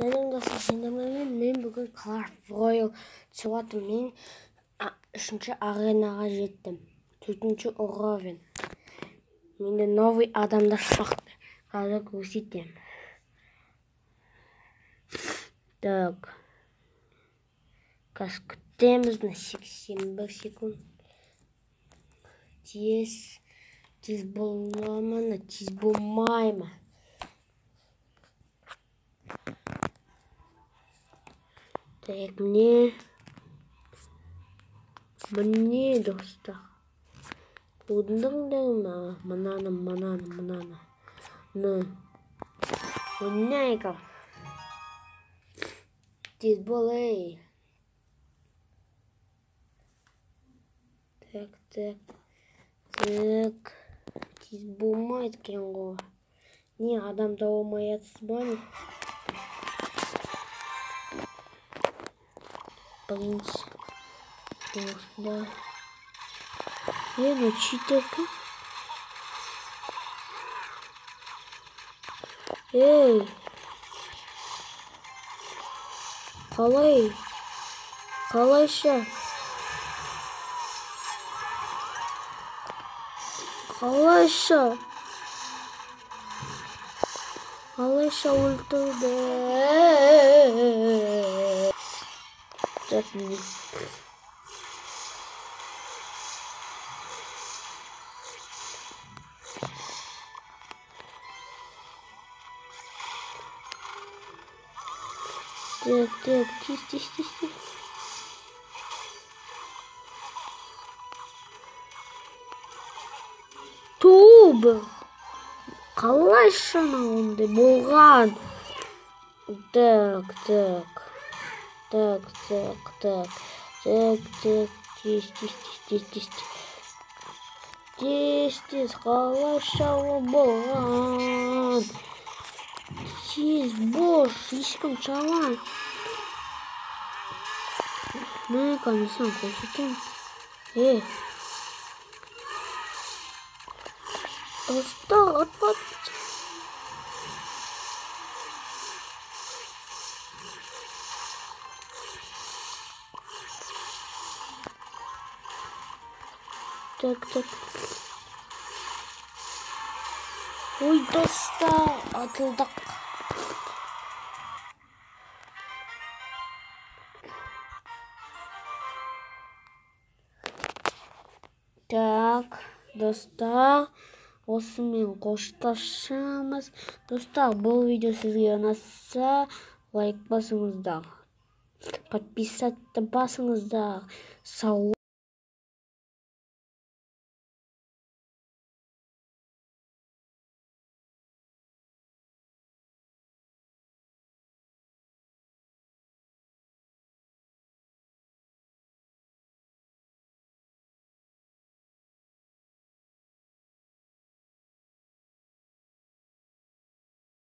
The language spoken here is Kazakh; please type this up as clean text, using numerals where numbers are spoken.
Сәлем достар, мен бүгін Clash Royale түсіп жатырмын. Мен 3-ші аренаға жеттім. 4-ші уровень. Менде новый адамдар шықты. Қазір көрсетемін. Так. Қазір күтеміз на 81 секунд. Тез боламын, тез болмаймын. Так, мне достар. Көрдіңдер ме? Мынаны. Ойнайық. Тез болай. Так. Тез болмайды екен ғой. Не, адам тауылмай жатсыз ба не? Принцип. Да. Ну читерка. Эй. Қалайша. Өлтірді. Так, не. Так, тиз. Туб! Қалайша ондай болған? Так. Тез, қалайша болған? Тез, бош, ешкім шалан. Мен комиссиян көрсетем. Достар, отпадыпты. Так. Ой, достар, атылдық. Так, достар, осымен қоштасамыз. Достар, бұл видео сізге ұнаса, лайк басыңыздар. Подписаться басыңыздар. Сау